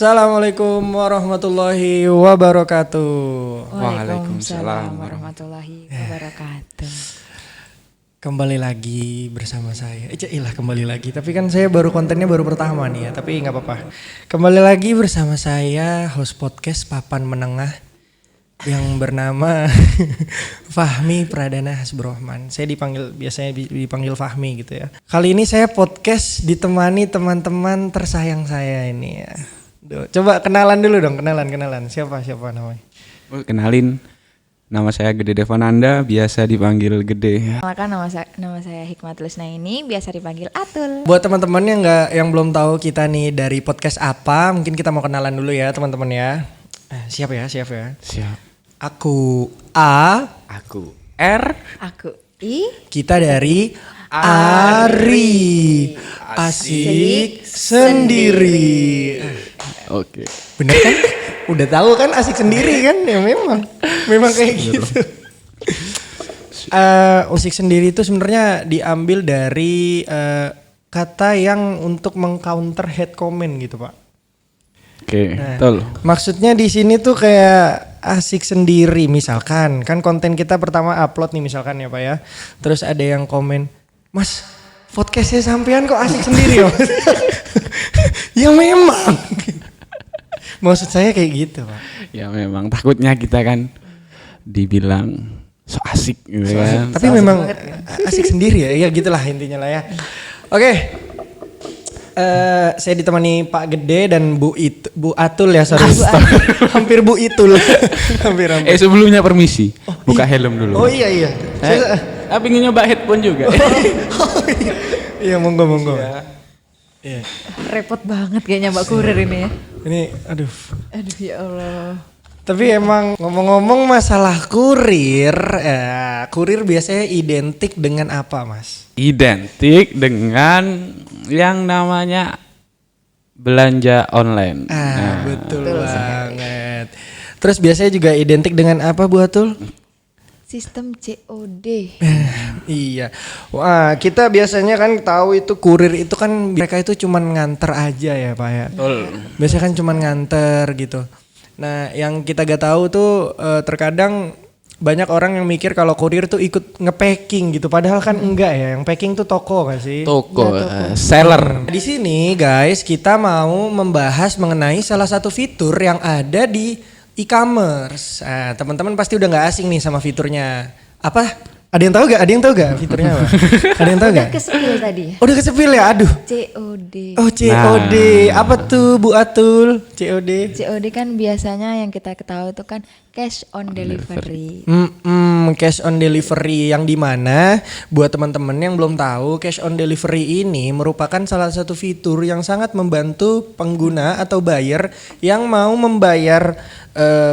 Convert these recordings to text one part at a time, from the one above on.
Assalamualaikum warahmatullahi wabarakatuh. Waalaikumsalam warahmatullahi wabarakatuh. Kembali lagi bersama saya. Kembali lagi. Tapi kan saya kontennya baru pertama nih ya. Tapi nggak apa-apa. Kembali lagi bersama saya, host podcast Papan Menengah yang bernama Fahmi Pradana Hasbrohman. Saya biasanya dipanggil Fahmi gitu ya. Kali ini saya podcast ditemani teman-teman tersayang saya ini ya. Coba kenalan dulu dong, kenalan. Siapa namanya? Kenalin, nama saya Gede Devananda, biasa dipanggil Gede. Maka nama saya Hikmatul Isnaini, biasa dipanggil Atul. Buat teman-teman yang belum tahu kita nih dari podcast apa, mungkin kita mau kenalan dulu ya teman-teman ya. Siap ya. Siap. Aku A. Aku R. Aku I. Kita dari Ari. Asik sendiri. Oke. Bener kan? Udah tahu kan asik sendiri kan? Ya memang kayak gitu. Asik sendiri itu sebenarnya diambil dari kata yang untuk mengcounter hate comment gitu, Pak. Oke, Nah, betul. maksudnya di sini tuh kayak asik sendiri, misalkan kan konten kita pertama upload nih misalkan ya Pak ya. Terus ada yang komen, "Mas, podcastnya sampean kok asik sendiri ya?" Ya memang. Maksud saya kayak gitu Pak. Ya memang takutnya kita kan dibilang so asik gitu kan. Tapi memang asik sendiri ya, ya gitulah intinya lah ya. Oke. Saya ditemani Pak Gede dan Bu Atul ya, sorry. Hampir Bu Itul. hampir. Sebelumnya permisi, buka helm dulu. Oh iya. Saya ingin nyoba headphone juga. Iya monggo. Iya. Repot banget kayaknya Mbak Kurir ini ya. Ini aduh ya Allah. Tapi emang ngomong-ngomong masalah kurir, kurir biasanya identik dengan apa Mas? Identik dengan yang namanya belanja online. Betul banget. Terus biasanya juga identik dengan apa Bu Atul? Sistem COD. Iya. Wah, kita biasanya kan tahu itu kurir itu kan mereka itu cuman nganter aja ya Pak ya. Betul. Biasanya kan cuman nganter gitu. Nah, yang kita gak tahu tuh terkadang banyak orang yang mikir kalau kurir tuh ikut nge-packing gitu, padahal kan enggak ya. Yang packing tuh toko gak sih? Toko, seller. Di sini guys, kita mau membahas mengenai salah satu fitur yang ada di e-commerce. Teman-teman pasti udah nggak asing nih sama fiturnya. Apa? Ada yang tahu gak fiturnya apa? Ada yang tahu gak? Udah kesepil tadi ya. Udah kesepil ya? Aduh. COD. Oh COD. Apa tuh Bu Atul? COD. COD kan biasanya yang kita ketahui itu kan cash on delivery. Cash on delivery yang dimana buat teman-teman yang belum tahu, cash on delivery ini merupakan salah satu fitur yang sangat membantu pengguna atau buyer yang mau membayar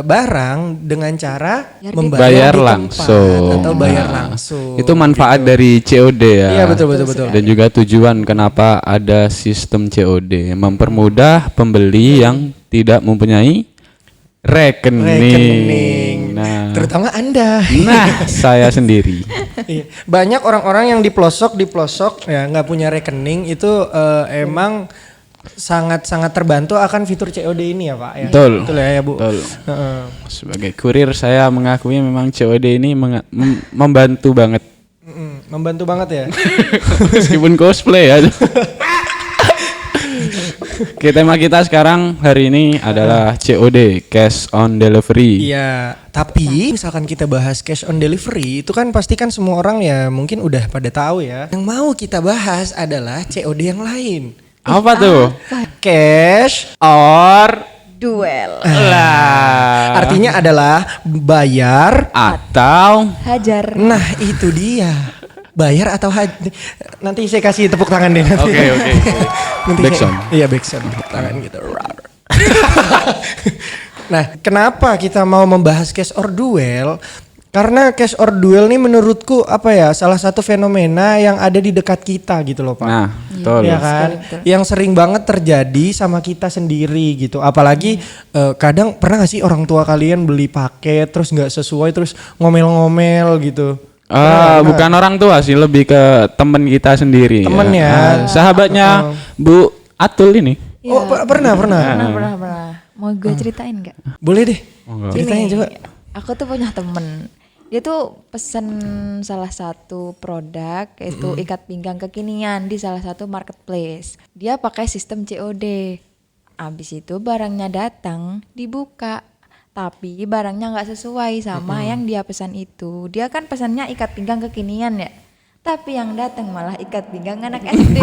barang dengan cara membayar di langsung atau bayar langsung. Itu manfaat gitu. dari COD ya. Iya betul. Dan juga tujuan kenapa ada sistem COD, mempermudah pembeli yang tidak mempunyai rekening. Nah, terutama Anda. Nah, saya sendiri. Iya. Banyak orang-orang yang di pelosok ya nggak punya rekening itu emang sangat terbantu akan fitur COD ini ya Pak ya. Betul ya Bu. Betul. Sebagai kurir saya mengakui memang COD ini membantu banget. Membantu banget ya. Meskipun cosplay ya. Oke, tema kita sekarang hari ini adalah COD, cash on delivery. Iya, tapi misalkan kita bahas cash on delivery itu kan pasti kan semua orang ya mungkin udah pada tahu ya. Yang mau kita bahas adalah COD yang lain. Apa tuh? Cash or Duel. artinya adalah bayar Atau Hajar. Nah itu dia. Bayar atau nanti saya kasih tepuk tangan deh nanti. Oke. Nanti Backsound. Iya backsound tepuk tangan gitu. Nah, kenapa kita mau membahas cash or duel? Karena cash or duel nih menurutku apa ya, salah satu fenomena yang ada di dekat kita gitu loh Pak. Nah, betul. Ya kan, betul. yang sering banget terjadi sama kita sendiri gitu. Apalagi kadang pernah gak sih orang tua kalian beli paket terus nggak sesuai terus ngomel-ngomel gitu. Bukan orang tua sih, lebih ke teman kita sendiri. Temen ya. Sahabatnya Bu Atul ini. Oh, pernah. Pernah. Mau gue ceritain nggak? Boleh deh. Monggo. Ceritain Ini, coba. Aku tuh punya temen. Dia tuh pesen salah satu produk yaitu ikat pinggang kekinian di salah satu marketplace. Dia pakai sistem COD. Abis itu barangnya datang, dibuka. Tapi barangnya nggak sesuai sama yang dia pesan itu. Dia kan pesannya ikat pinggang kekinian ya. Tapi yang datang malah ikat pinggang anak SD.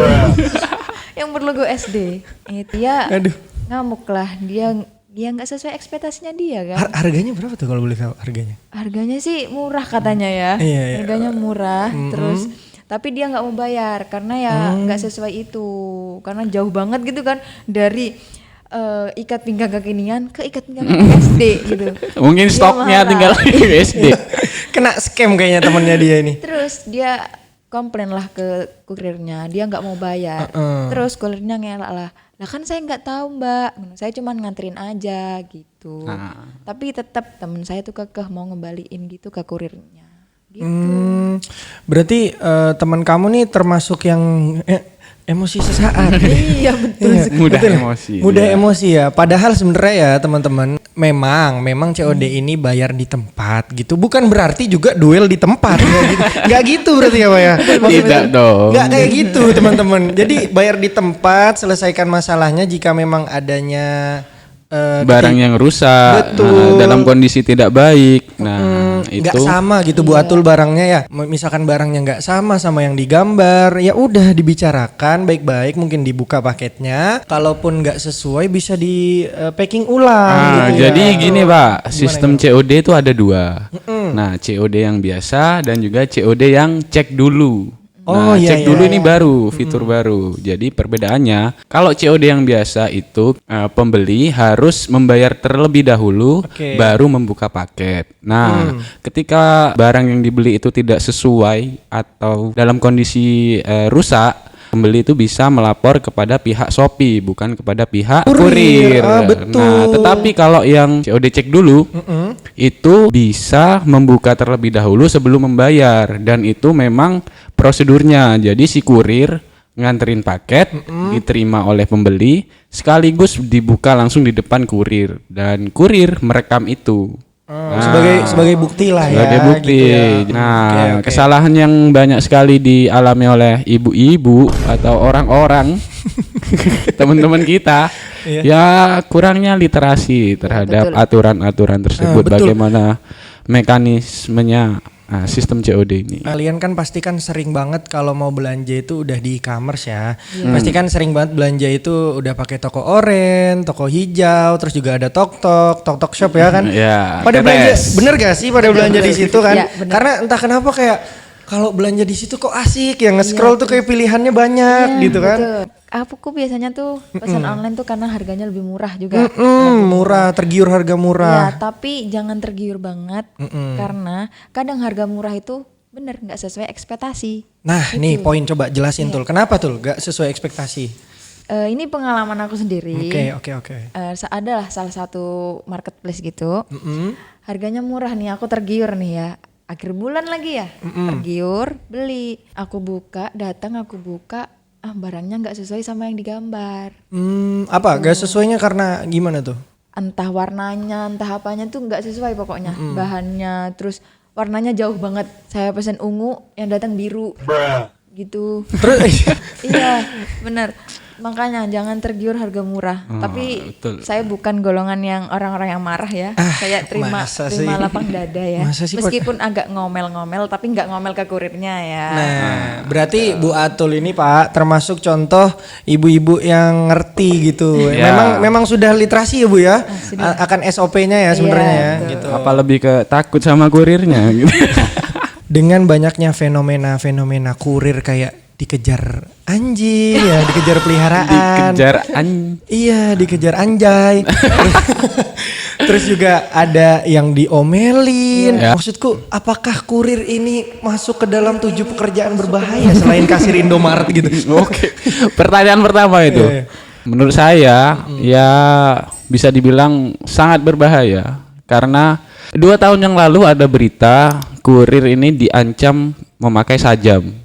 Yang berlogo SD. Dia Aduh. ngamuk lah. Dia nggak sesuai ekspektasinya dia kan. Harganya berapa tuh kalau boleh tahu harganya? Harganya sih murah katanya ya. Iya. Harganya murah. Terus tapi dia nggak mau bayar karena ya nggak sesuai itu. Karena jauh banget gitu kan dari ikat pinggang kekinian ke ikat pinggang anak SD gitu. Mungkin Dia stoknya marah. tinggal di SD. Kena scam kayaknya temannya dia ini. Terus dia komplain lah ke kurirnya, dia nggak mau bayar. Terus kurirnya ngelak lah kan saya nggak tahu mbak, saya cuma nganterin aja gitu. Tapi tetap temen saya tuh kekeh mau ngembaliin gitu ke kurirnya. Gitu. Berarti teman kamu nih termasuk yang emosi sesaat. Iya betul. Mudah emosi. Mudah emosi ya. Padahal sebenarnya ya teman-teman, memang COD ini bayar di tempat gitu. Bukan berarti juga duel di tempat. Nggak gitu berarti ya Pak ya. Tidak dong. Nggak kayak gitu teman-teman. Jadi bayar di tempat, selesaikan masalahnya jika memang adanya Barang yang rusak, Betul. dalam kondisi tidak baik. Nah, nggak itu sama gitu Bu Atul barangnya ya. Misalkan barangnya nggak sama yang digambar, ya udah dibicarakan baik-baik, mungkin dibuka paketnya. Kalaupun nggak sesuai bisa di packing ulang. gitu jadi ya. gini Pak, sistem COD itu ada dua. Nah, COD yang biasa dan juga COD yang cek dulu. Oh, Nah, iya, cek iya, dulu iya. ini baru, fitur baru. Jadi perbedaannya, kalau COD yang biasa itu pembeli harus membayar terlebih dahulu, Oke. baru membuka paket. Nah, ketika barang yang dibeli itu tidak sesuai atau dalam kondisi rusak, pembeli itu bisa melapor kepada pihak Shopee, bukan kepada pihak Kurir. kurir. Betul. Nah, tetapi kalau yang COD cek dulu, itu bisa membuka terlebih dahulu sebelum membayar, dan itu memang prosedurnya. Jadi si kurir nganterin paket, diterima oleh pembeli, sekaligus dibuka langsung di depan kurir, dan kurir merekam itu. Sebagai bukti lah ya. Sebagai bukti. gitu ya. Nah, Oke. kesalahan yang banyak sekali dialami oleh ibu-ibu atau orang-orang teman-teman kita, ya kurangnya literasi terhadap betul. aturan-aturan tersebut, betul. bagaimana mekanismenya sistem COD ini. Kalian kan pasti kan sering banget kalau mau belanja itu udah di e-commerce ya. Pasti kan sering banget belanja itu udah pakai toko oren, toko hijau, terus juga ada tok shop ya kan. Ya, Pada TTS. belanja, bener gak sih pada belanja di situ kan? Ya, bener. Karena entah kenapa kayak kalau belanja di situ kok asik ya, nge-scroll tuh kayak pilihannya banyak gitu kan. Betul. Aku biasanya tuh pesan online tuh karena harganya lebih murah juga. Murah, tergiur harga Ya, murah. tapi jangan tergiur banget karena kadang harga murah itu bener nggak sesuai ekspektasi. Nah, nih poin coba jelasin Tul. Kenapa Tul gak sesuai ekspektasi? Ini pengalaman aku sendiri. Oke. Adalah salah satu marketplace gitu. Harganya murah nih, aku tergiur nih ya. Akhir bulan lagi ya, tergiur, beli. Aku buka, barangnya nggak sesuai sama yang digambar. Apa? Gak sesuainya karena gimana tuh? Entah warnanya, entah apanya tuh nggak sesuai pokoknya. Bahannya, terus warnanya jauh banget. Saya pesen ungu, yang datang biru. Gitu. Terus Iya, benar. Makanya jangan tergiur harga murah. Tapi betul. saya bukan golongan yang orang-orang yang marah ya. Saya terima masa sih? lapang dada ya. Masa sih, Meskipun agak ngomel-ngomel, tapi nggak ngomel ke kurirnya ya. Nah, berarti Bu Atul ini Pak termasuk contoh ibu-ibu yang ngerti gitu. Ya. Memang sudah literasi ya Bu ya, akan SOP-nya ya sebenarnya ya betul. gitu. Apa lebih ke takut sama kurirnya gitu. Dengan banyaknya fenomena kurir kayak dikejar anjing ya, dikejar peliharaan. Iya, dikejar anjay. Terus juga ada yang diomelin. Ya. Maksudku, apakah kurir ini masuk ke dalam 7 pekerjaan berbahaya selain kasir Indomaret gitu? Oke. Pertanyaan pertama itu. Iya. Menurut saya ya bisa dibilang sangat berbahaya karena 2 tahun yang lalu ada berita kurir ini diancam memakai sajam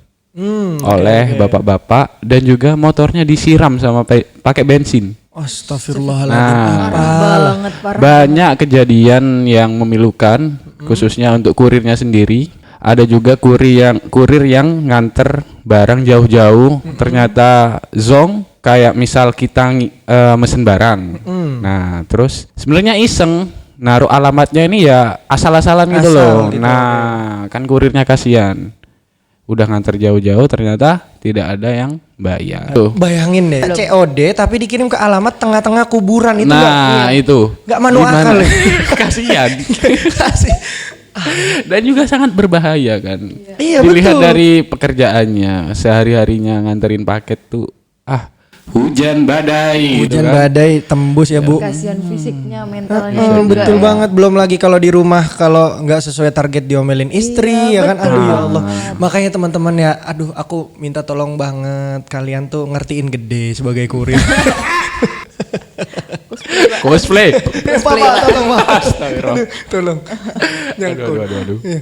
oleh bapak-bapak dan juga motornya disiram sama pakai bensin. Astagfirullahaladzim. Nah, Banget parah. banyak kejadian yang memilukan, khususnya untuk kurirnya sendiri. Ada juga kurir yang nganter barang jauh-jauh, ternyata zong kayak misal kita mesen barang. Nah, terus sebenarnya iseng naruh alamatnya ini ya asal-asalan gitu loh. Gitu, nah, kan kurirnya kasihan. Udah nganter jauh-jauh ternyata tidak ada yang bayar. Tuh. Bayangin deh, COD tapi dikirim ke alamat tengah-tengah kuburan itu Nah, itu. nggak masuk akal ya. Kasihan. Kasih. Dan juga sangat berbahaya kan. Iya, Dilihat betul. dari pekerjaannya, sehari-harinya nganterin paket tuh hujan badai gitu Hujan kan. badai tembus ya Bu. Kasihan fisiknya, mentalnya juga Betul ya. banget, belum lagi kalau di rumah kalau nggak sesuai target diomelin istri ya kan. Aduh ya Allah. Makanya teman-teman ya, aduh aku minta tolong banget kalian tuh ngertiin gede sebagai kurir. Cosplay. Pak, tolong Pak. Astagfirullah. Tolong. Nyangkut. Aduh. Iya.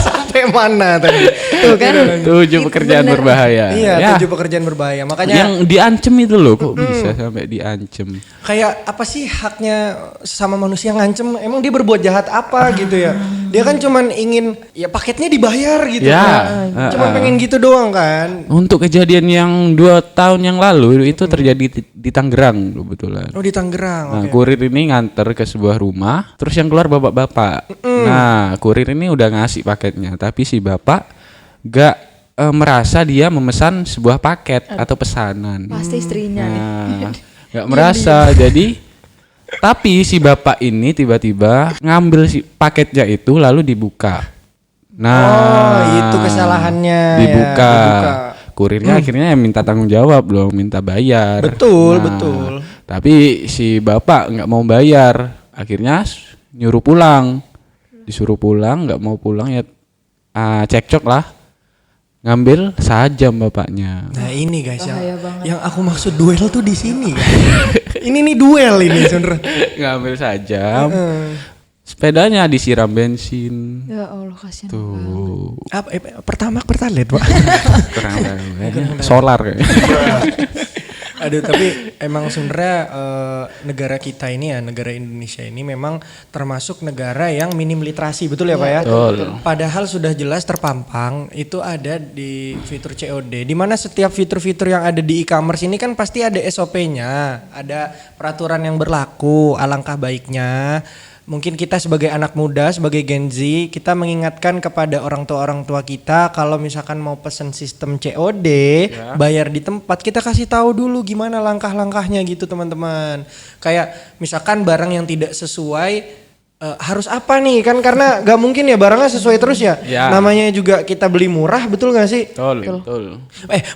Sampai mana tadi? Tuh kan. 7 pekerjaan Bener. berbahaya. Iya, Ya, 7 pekerjaan berbahaya. Makanya yang diancem itu loh, kok bisa sampai diancem. kayak apa sih haknya sama manusia ngancem? Emang dia berbuat jahat apa gitu ya? Dia kan cuman ingin ya paketnya dibayar gitu Ya, kan. Cuma pengen gitu doang kan. Untuk kejadian yang 2 tahun yang lalu itu terjadi di Tangerang kebetulan. Oh di Tangerang. Nah, Oke. kurir ini nganter ke sebuah rumah, terus yang keluar bapak-bapak. Nah, kurir ini udah ngasih paketnya, tapi si bapak gak merasa dia memesan sebuah paket atau pesanan. Pasti istrinya nih. Nah, gak merasa. Jadi, tapi si bapak ini tiba-tiba ngambil si paketnya itu lalu dibuka. Nah, Oh, itu kesalahannya ya, dibuka. dibuka. Kurirnya akhirnya minta tanggung jawab dong, minta bayar. Betul, betul. Tapi si bapak nggak mau bayar, akhirnya nyuruh pulang. Disuruh pulang, nggak mau pulang ya cekcok lah. Ngambil sajam bapaknya. Nah ini guys Bahaya banget. yang aku maksud duel tuh di sini. Ini nih duel ini sebenernya. Ngambil sajam. Sepedanya disiram bensin. Ya Allah kasihan. Tuh, Apa, pertama pertalite Pak. kurang tahu kayaknya. Solar kayaknya. Aduh tapi emang sebenarnya negara kita ini ya, negara Indonesia ini memang termasuk negara yang minim literasi, betul ya Pak ya? Betul. Padahal sudah jelas terpampang itu ada di fitur COD, di mana setiap fitur-fitur yang ada di e-commerce ini kan pasti ada SOP-nya, ada peraturan yang berlaku, alangkah baiknya. Mungkin kita sebagai anak muda, sebagai Gen Z, kita mengingatkan kepada orang tua kita kalau misalkan mau pesen sistem COD, bayar di tempat, kita kasih tahu dulu gimana langkah-langkahnya gitu teman-teman. Kayak misalkan barang yang tidak sesuai harus apa nih kan, karena gak mungkin ya barangnya sesuai terus ya. Ya. Namanya juga kita beli murah, betul gak sih? Betul.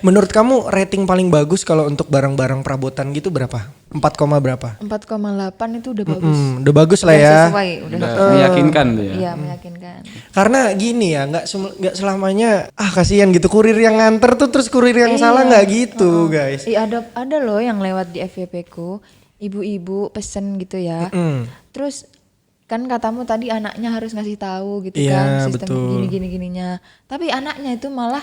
Menurut kamu rating paling bagus kalau untuk barang-barang perabotan gitu berapa? 4, berapa? 4,8 itu udah bagus. Udah bagus lah Udah ya. sesuai, udah Udah meyakinkan tuh ya. Iya, meyakinkan. Karena gini ya, nggak selamanya kasihan gitu kurir yang nganter tuh terus kurir yang salah nggak gitu guys. Iya, ada loh yang lewat di FYP ku, ibu-ibu pesen gitu ya. Terus kan katamu tadi anaknya harus ngasih tahu gitu Iya, kan sistem betul. gini-gininya. Tapi anaknya itu malah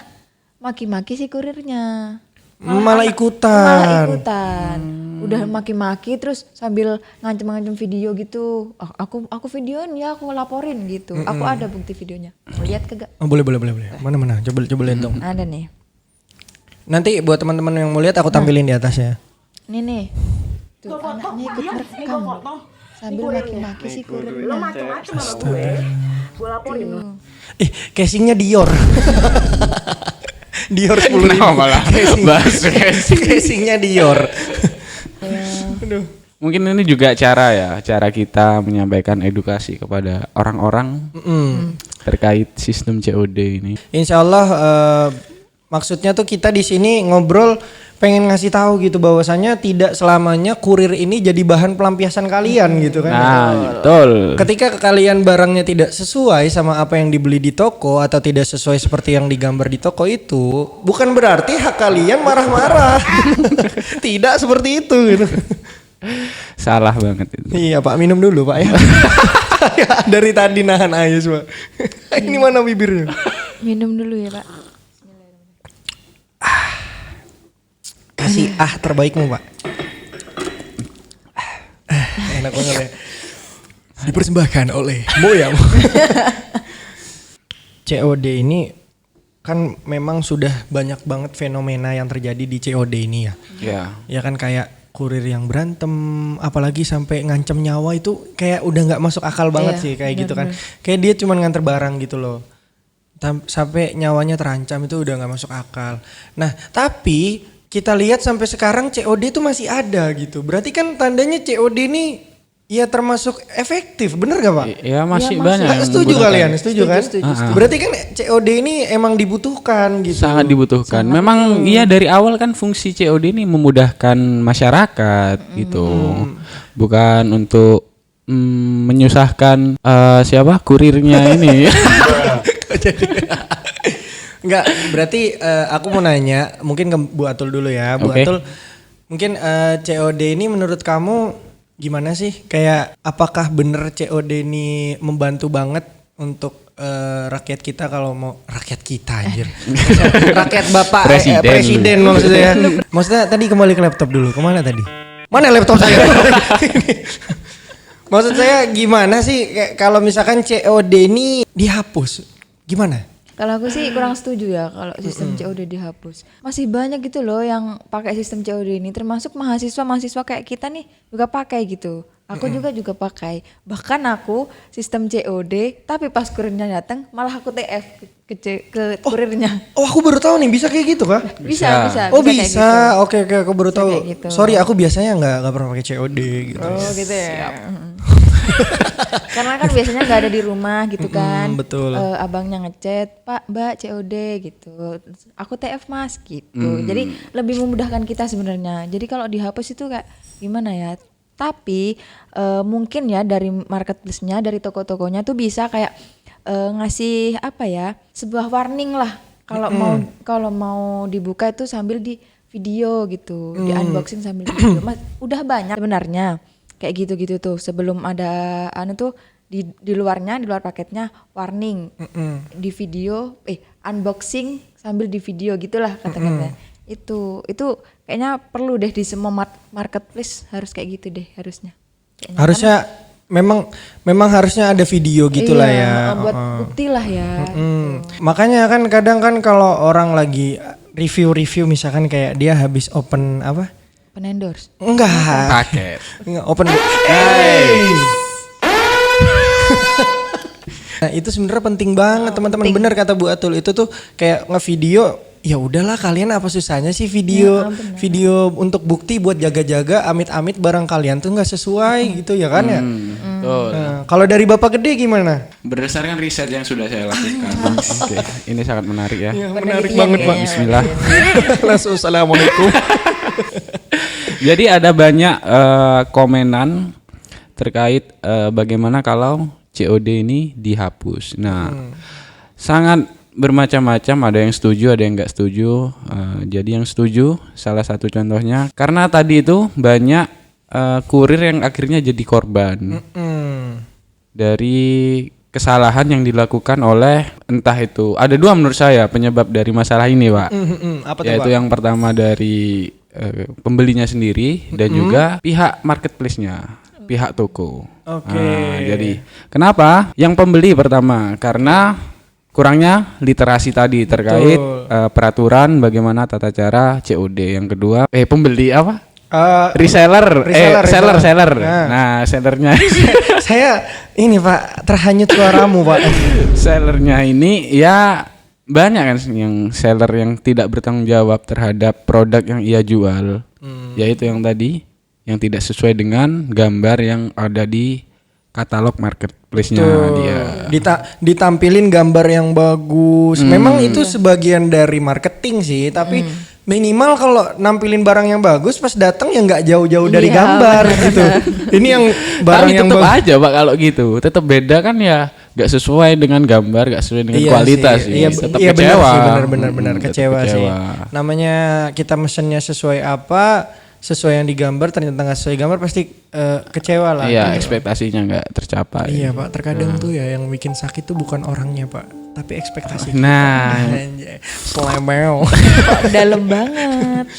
maki-maki si kurirnya. Malah ikutan. Malah ikutan. Udah maki-maki terus sambil ngancem-ngancem video gitu. Aku videoin ya, aku laporin gitu. Aku ada bukti videonya. Mau lihat kagak? Oh, boleh. Mana? Coba lihat dong. Ada nih. Nanti buat teman-teman yang mau lihat aku tampilin di atas ya. Ini nih. Tuh anaknya ikut merekam. Sambil maki-maki si kurirnya. Casingnya Dior. Dior 10.000. Kenapa malah bahas casing? Casingnya Dior. Aduh. Mungkin ini juga cara kita menyampaikan edukasi kepada orang-orang terkait sistem COD ini. Insya Allah maksudnya tuh kita di sini ngobrol pengen ngasih tahu gitu bahwasannya tidak selamanya kurir ini jadi bahan pelampiasan kalian gitu kan. Nah, betul. Ketika kalian barangnya tidak sesuai sama apa yang dibeli di toko atau tidak sesuai seperti yang digambar di toko itu, bukan berarti hak kalian marah-marah. Tidak seperti itu gitu. Salah banget itu. Iya Pak, minum dulu Pak ya. Dari tadi nahan ayus Pak. Ini mana bibirnya? Minum dulu ya Pak. Terbaikmu Pak. Enak banget ya. Dipersembahkan oleh Moyang. COD ini kan memang sudah banyak banget fenomena yang terjadi di COD ini ya. Ya. Ya kan kayak kurir yang berantem, apalagi sampai ngancem nyawa itu kayak udah nggak masuk akal banget Iya, sih kayak gitu kan. benar-benar. Kayak dia cuma nganter barang gitu loh. Sampai nyawanya terancam itu udah nggak masuk akal. Nah tapi kita lihat sampai sekarang COD itu masih ada gitu. Berarti kan tandanya COD ini ya termasuk efektif, bener gak Pak? Ya masih Ya, banyak yang Setuju menggunakan. kalian, setuju kan? Setuju. Berarti kan COD ini emang dibutuhkan gitu. Sangat dibutuhkan. Memang iya dari awal kan fungsi COD ini memudahkan masyarakat gitu. Bukan untuk menyusahkan siapa kurirnya ini. Enggak, berarti aku mau nanya, mungkin ke Bu Atul dulu ya. Bu Oke. Atul, mungkin COD ini menurut kamu gimana sih? Kayak apakah bener COD ini membantu banget untuk rakyat kita kalau mau rakyat kita anjir. Rakyat Bapak presiden maksudnya. Maksudnya tadi kembali ke laptop dulu. Kemana tadi? Mana laptop saya? Maksud saya gimana sih kalau misalkan COD ini dihapus? Gimana? Kalau aku sih kurang setuju ya kalau sistem COD dihapus. Masih banyak gitu loh yang pakai sistem COD ini, termasuk mahasiswa kayak kita nih juga pakai gitu. Aku juga pakai. Bahkan aku sistem COD, tapi pas kurirnya datang malah aku TF ke kurirnya. Oh, aku baru tahu nih bisa kayak gitu kah? Bisa. Oh kayak bisa, gitu. oke aku baru Bisa tahu. kayak gitu. Sorry aku biasanya nggak pernah pakai COD gitu. Oh gitu ya. Karena kan biasanya nggak ada di rumah gitu kan. Betul. Abangnya ngechat, Pak, Mbak COD gitu. Terus aku TF Mas gitu. Jadi lebih memudahkan kita sebenarnya. Jadi kalau dihapus itu kayak gimana ya? Tapi mungkin ya dari marketplace-nya, dari toko-tokonya tuh bisa kayak ngasih apa ya? Sebuah warning lah. Kalau mau dibuka itu sambil di video gitu, di unboxing sambil di video. Udah banyak sebenarnya kayak gitu-gitu tuh. Sebelum ada tuh di luarnya, di luar paketnya warning. Di video unboxing sambil di video gitulah kata-katanya. Itu kayaknya perlu deh di semua marketplace, harus kayak gitu deh harusnya. Kayaknya. Harusnya memang harusnya ada video gitulah ya. Buat bukti lah ya. Makanya kan kadang kan kalau orang lagi review misalkan kayak dia habis open apa? Penendorse. Enggak. Paket. Enggak open. Nah, itu sebenarnya penting banget teman-teman. Benar kata Bu Atul, itu tuh kayak ngevideo. Ya udahlah kalian apa susahnya sih video video untuk bukti buat jaga-jaga amit-amit barang kalian tuh nggak sesuai gitu ya kan ya. Betul. Nah, kalau dari Bapak Gede gimana? Berdasarkan riset yang sudah saya lakukan. Oke, ini sangat menarik ya. Menarik banget Pak. Bismillah. Langsung assalamualaikum. Jadi ada banyak komenan terkait bagaimana kalau COD ini dihapus. Nah, sangat bermacam-macam, ada yang setuju, ada yang nggak setuju. Jadi yang setuju, salah satu contohnya, karena tadi itu banyak kurir yang akhirnya jadi korban dari kesalahan yang dilakukan oleh entah itu. Ada dua menurut saya penyebab dari masalah ini, Pak. Apa tuh, Yaitu Pak? yang pertama dari pembelinya sendiri dan juga pihak marketplace-nya, pihak toko. Oke. Jadi kenapa? Yang pembeli pertama karena kurangnya literasi tadi terkait peraturan bagaimana tata cara COD. Yang kedua, pembeli apa? Reseller. Seller. Nah, sellernya Saya ini Pak terhanyut suaramu Pak. sellernya ini ya banyak kan yang seller yang tidak bertanggung jawab terhadap produk yang ia jual. Yaitu yang tadi yang tidak sesuai dengan gambar yang ada di katalog marketplace-nya dia. Ditampilin gambar yang bagus. Memang itu sebagian dari marketing sih, tapi minimal kalau nampilin barang yang bagus pas datang ya nggak jauh-jauh dari Iya, gambar gitu. Ini yang barang Tapi yang tetap bagus. aja Pak kalau gitu. Tetap beda kan ya. Gak sesuai dengan gambar, gak sesuai dengan kualitas sih. Tetap Iya benar kecewa. sih, benar Tetap kecewa sih. Namanya kita mesennya sesuai apa, sesuai yang digambar ternyata nggak sesuai gambar pasti kecewa lah. Iya, ekspektasinya nggak tercapai. Iya Pak, terkadang tuh ya yang bikin sakit tuh bukan orangnya Pak, tapi ekspektasi. Nah, Anjay, Slemeo. Dalam banget.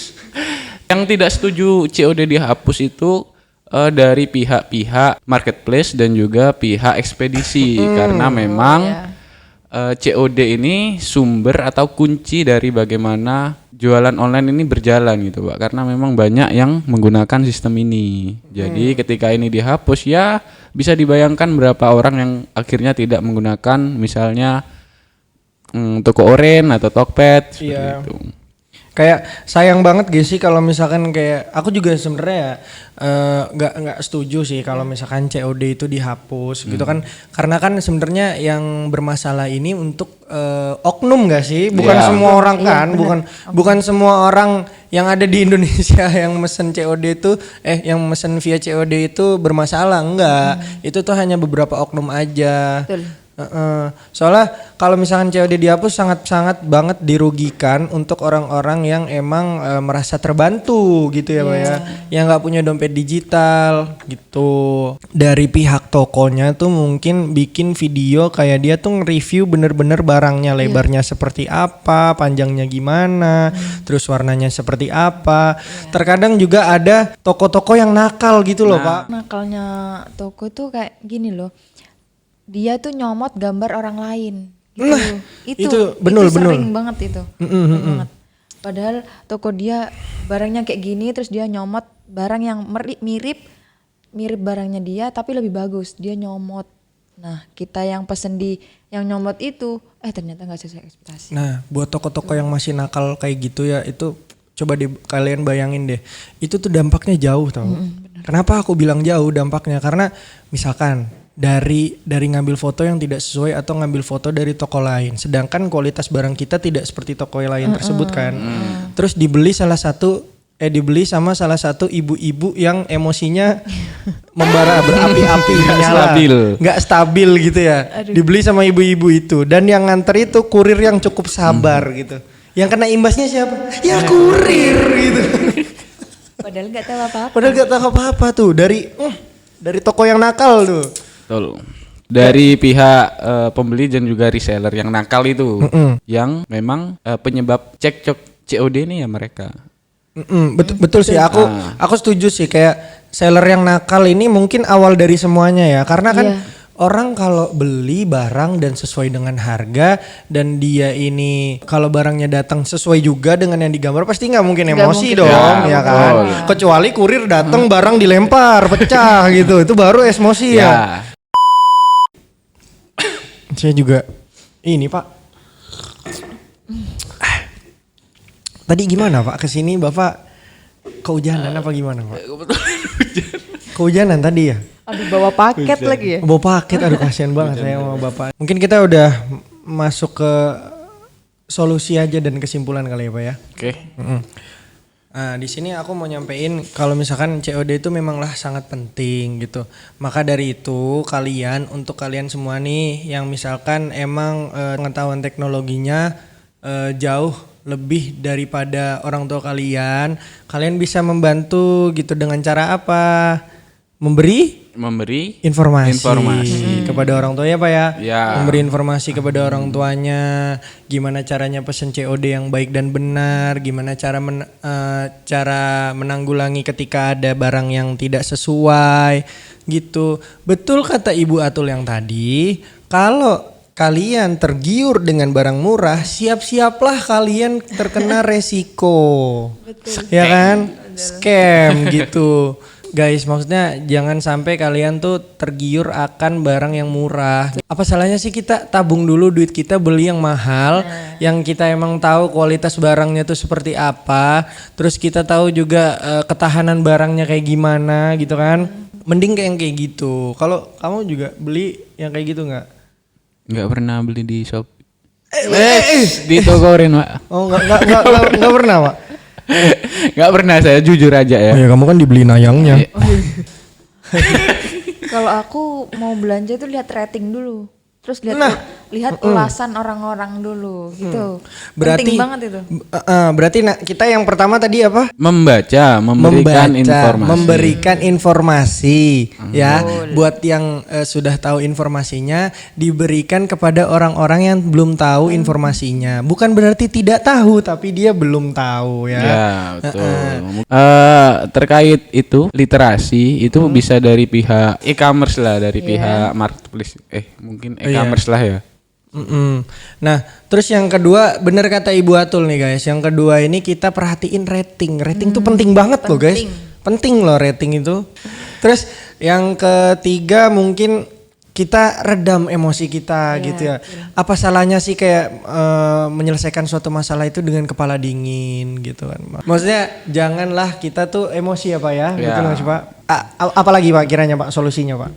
Yang tidak setuju COD dihapus itu dari pihak-pihak marketplace dan juga pihak ekspedisi karena memang COD ini sumber atau kunci dari bagaimana jualan online ini berjalan gitu Pak, karena memang banyak yang menggunakan sistem ini. Jadi ketika ini dihapus ya bisa dibayangkan berapa orang yang akhirnya tidak menggunakan misalnya toko oren atau Tokped seperti itu. Kayak sayang banget gak sih kalau misalkan kayak aku juga sebenarnya nggak setuju sih kalau misalkan COD itu dihapus gitu kan, karena kan sebenarnya yang bermasalah ini untuk oknum gak sih, bukan semua orang kan, bukan semua orang yang ada di Indonesia yang mesen COD itu yang mesen via COD itu bermasalah, enggak, itu tuh hanya beberapa oknum aja. Betul. Soalnya kalau misalkan COD dihapus sangat-sangat banget dirugikan untuk orang-orang yang emang merasa terbantu gitu ya Pak ya, yang nggak punya dompet digital gitu. Dari pihak tokonya tuh mungkin bikin video kayak dia tuh nge-review bener-bener barangnya, lebarnya seperti apa, panjangnya gimana, terus warnanya seperti apa. Terkadang juga ada toko-toko yang nakal gitu loh Pak. Nakalnya toko tuh kayak gini loh. Dia tuh nyomot gambar orang lain gitu. Itu sering banget itu. Sering banget. Padahal toko dia barangnya kayak gini, terus dia nyomot barang yang mirip barangnya dia tapi lebih bagus, dia nyomot. Nah, kita yang pesen di yang nyomot itu ternyata nggak sesuai ekspektasi. Nah, buat toko-toko yang masih nakal kayak gitu ya, itu coba kalian bayangin deh, itu tuh dampaknya jauh tau. Kenapa aku bilang jauh dampaknya? Karena misalkan dari ngambil foto yang tidak sesuai atau ngambil foto dari toko lain, sedangkan kualitas barang kita tidak seperti toko lain tersebut kan. Terus dibeli sama salah satu ibu-ibu yang emosinya membara, berapi-api, menyala, nggak stabil gitu ya. Dibeli sama ibu-ibu itu, dan yang nganter itu kurir yang cukup sabar gitu. Yang kena imbasnya siapa? Ya kurir gitu. Padahal nggak tahu apa-apa. Padahal nggak tahu apa-apa tuh dari toko yang nakal tuh. Betul. Dari pihak pembeli dan juga reseller yang nakal itu, yang memang penyebab cekcok COD ini ya mereka. Betul sih, aku setuju sih, kayak seller yang nakal ini mungkin awal dari semuanya ya, karena kan orang kalau beli barang dan sesuai dengan harga dan dia ini kalau barangnya datang sesuai juga dengan yang digambar pasti nggak mungkin emosi dong ya kan. Kecuali kurir datang barang dilempar pecah gitu, itu baru emosi ya. Saya juga ini Pak. Tadi gimana Pak kesini Bapak kehujanan apa gimana Pak? Kehujanan tadi ya? Aduh, bawa paket lagi ya? Bawa paket, aduh kasihan banget saya sama Bapak. Mungkin kita udah masuk ke solusi aja dan kesimpulan kali ya Pak ya. Oke. Nah, di sini aku mau nyampein kalau misalkan COD itu memanglah sangat penting gitu. Maka dari itu untuk kalian semua nih yang misalkan emang pengetahuan teknologinya jauh lebih daripada orang tua kalian bisa membantu gitu dengan cara apa? Memberi informasi kepada orang tua ya Pak ya. Memberi informasi kepada orang tuanya gimana caranya pesen COD yang baik dan benar, gimana cara menanggulangi ketika ada barang yang tidak sesuai gitu. Betul kata Ibu Atul yang tadi, kalau kalian tergiur dengan barang murah, siap-siaplah kalian terkena resiko. Betul. Ya kan? Scam gitu. Guys, maksudnya jangan sampai kalian tuh tergiur akan barang yang murah. Apa salahnya sih kita tabung dulu duit kita beli yang mahal, yang kita emang tahu kualitas barangnya tuh seperti apa, terus kita tahu juga ketahanan barangnya kayak gimana gitu kan. Mending kayak yang kayak gitu. Kalau kamu juga beli yang kayak gitu nggak? Nggak pernah beli di shop. Di toko oren Pak. Oh nggak pernah Pak. Nggak pernah, saya jujur aja ya. Oh ya kamu kan dibeliin ayangnya. Kalau aku mau belanja tuh lihat rating dulu, terus lihat lihat ulasan orang-orang dulu gitu. Berarti Penting banget itu. Berarti kita yang pertama tadi apa? Memberikan informasi. Ya. Buat yang sudah tahu informasinya, diberikan kepada orang-orang yang belum tahu informasinya. Bukan berarti tidak tahu, tapi dia belum tahu ya. Ya, betul. Terkait itu literasi itu bisa dari pihak e-commerce lah, dari pihak marketplace. Mungkin e-commerce lah ya. Nah, terus yang kedua, bener kata Ibu Atul nih guys. Yang kedua ini kita perhatiin rating. Rating tuh penting banget loh guys. Penting loh rating itu. Terus yang ketiga mungkin kita redam emosi kita gitu ya. Apa salahnya sih kayak menyelesaikan suatu masalah itu dengan kepala dingin gitu kan. Maksudnya janganlah kita tuh emosi ya Pak ya. Betul nggak sih Pak? Apalagi Pak kiranya Pak solusinya Pak?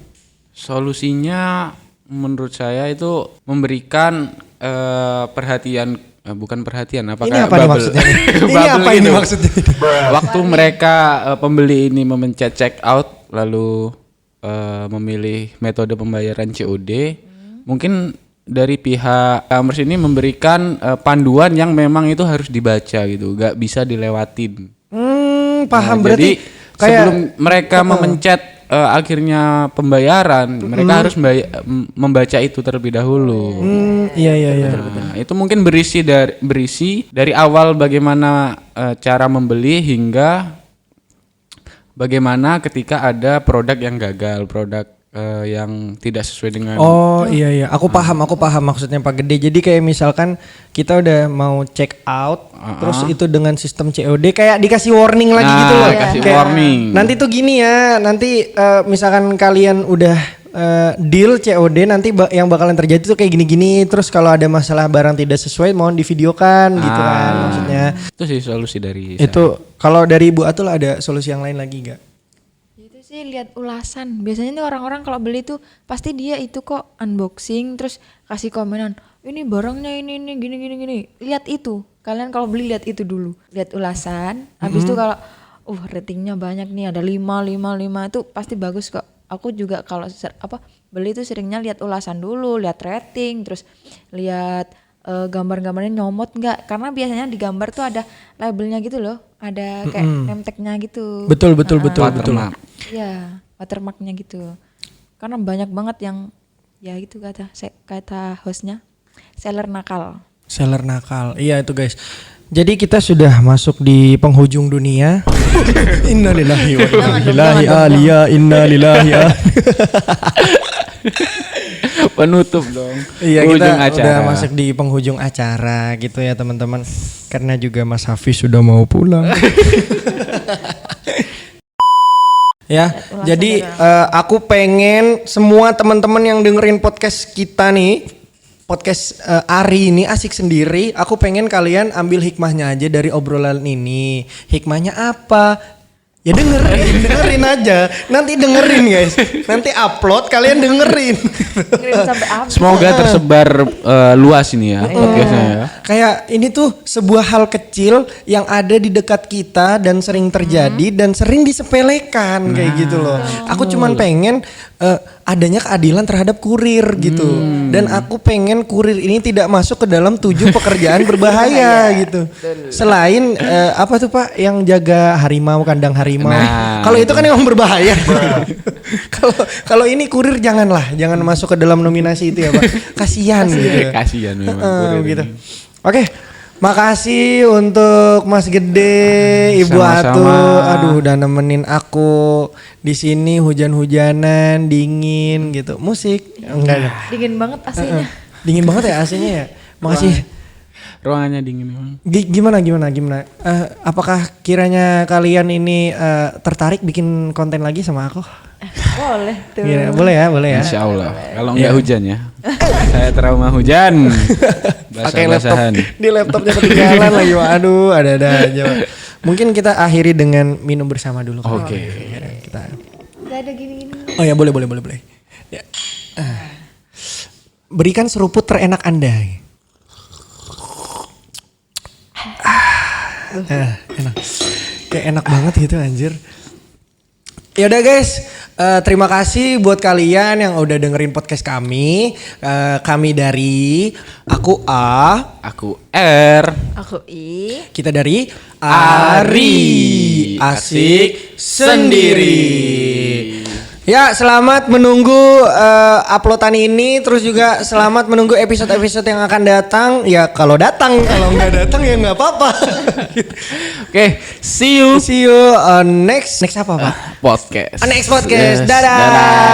Solusinya menurut saya itu memberikan perhatian, bukan perhatian, apakah ini apa nih maksudnya? Ini apa ini maksudnya? Waktu mereka pembeli ini memencet check out lalu memilih metode pembayaran COD, mungkin dari pihak e-commerce ini memberikan panduan yang memang itu harus dibaca gitu, gak bisa dilewatin. Paham. Jadi berarti kayak sebelum mereka memencet akhirnya pembayaran, mereka harus membaca itu terlebih dahulu. Iya. Nah, itu mungkin berisi dari awal bagaimana cara membeli hingga bagaimana ketika ada produk yang gagal, produk yang tidak sesuai dengan. Oh iya, aku paham maksudnya Pak Gede. Jadi kayak misalkan kita udah mau check out, terus itu dengan sistem COD kayak dikasih warning lagi gitu loh. Dikasih kayak, warning. Nanti tuh gini ya, nanti misalkan kalian udah deal COD, nanti yang bakalan terjadi tuh kayak gini-gini. Terus kalau ada masalah barang tidak sesuai mohon divideokan gitu kan maksudnya. Itu sih solusi dari Itu kalau dari Ibu Atul ada solusi yang lain lagi gak? Sih lihat ulasan. Biasanya nih orang-orang kalau beli tuh pasti dia itu kok unboxing terus kasih komenan, ini barangnya ini gini. Lihat itu. Kalian kalau beli lihat itu dulu. Lihat ulasan. Habis itu kalau ratingnya banyak nih ada 5 itu pasti bagus kok. Aku juga kalau beli itu seringnya lihat ulasan dulu, lihat rating, terus lihat gambar-gambarnya nyomot nggak, karena biasanya di gambar tuh ada labelnya gitu loh, ada kayak name tag-nya gitu. Betul. Iya, watermarknya gitu. Karena banyak banget yang ya itu kata hostnya seller nakal. Iya itu guys. Jadi kita sudah masuk di penghujung dunia. Innalillahi wa inna ilaihi penutup dong. Iya, kita udah masuk di penghujung acara gitu ya teman-teman. Karena juga Mas Hafiz sudah mau pulang. Ya, jadi aku pengen semua teman-teman yang dengerin podcast kita nih, podcast Ari ini asik sendiri. Aku pengen kalian ambil hikmahnya aja dari obrolan ini. Hikmahnya apa? Ya dengerin aja. Nanti dengerin guys. Nanti upload kalian dengerin. Sampai habis. Semoga tersebar luas ini ya podcastnya ya. Kayak ini tuh sebuah hal kecil yang ada di dekat kita dan sering terjadi dan sering disepelekan kayak gitu loh. Aku cuman pengen adanya keadilan terhadap kurir gitu. Dan aku pengen kurir ini tidak masuk ke dalam 7 pekerjaan berbahaya gitu. Selain apa tuh Pak yang jaga harimau, kandang harimau. Kalau itu kan emang berbahaya. Kalau ini kurir jangan masuk ke dalam nominasi itu ya Pak. Kasihan gitu. Kasihan memang kurir gitu. ini. Oke. Makasih untuk Mas Gede, Ibu Atu. Aduh udah nemenin aku di sini hujan-hujanan, dingin gitu. Musik enggak. Dingin banget AC-nya. Dingin banget ya AC-nya ya. Makasih. Ruangannya dingin memang. Gimana? Apakah kiranya kalian ini tertarik bikin konten lagi sama aku? Boleh tuh. Gila, boleh ya. Insya Allah. Kalau nggak hujan ya. Saya trauma hujan. Pakai laptop di laptopnya ketinggalan lagi. Aduh, ada aja. Mungkin kita akhiri dengan minum bersama dulu. Oke. Kita. Gak ada gini-gini. Oh ya boleh. Ya. Berikan seruput terenak Anda. Enak. Kayak enak banget gitu anjir. Ya udah guys, Terima kasih buat kalian yang udah dengerin podcast kami. Kami dari Aku A, Aku R. Aku I. kita dari Ari, asik sendiri. Ya, selamat menunggu uploadan ini, terus juga selamat menunggu episode-episode yang akan datang. Ya kalau datang, kalau nggak datang ya nggak apa-apa. Oke, see you. See you next apa Pak? Podcast. Next podcast. Yes, Dadah. dadah.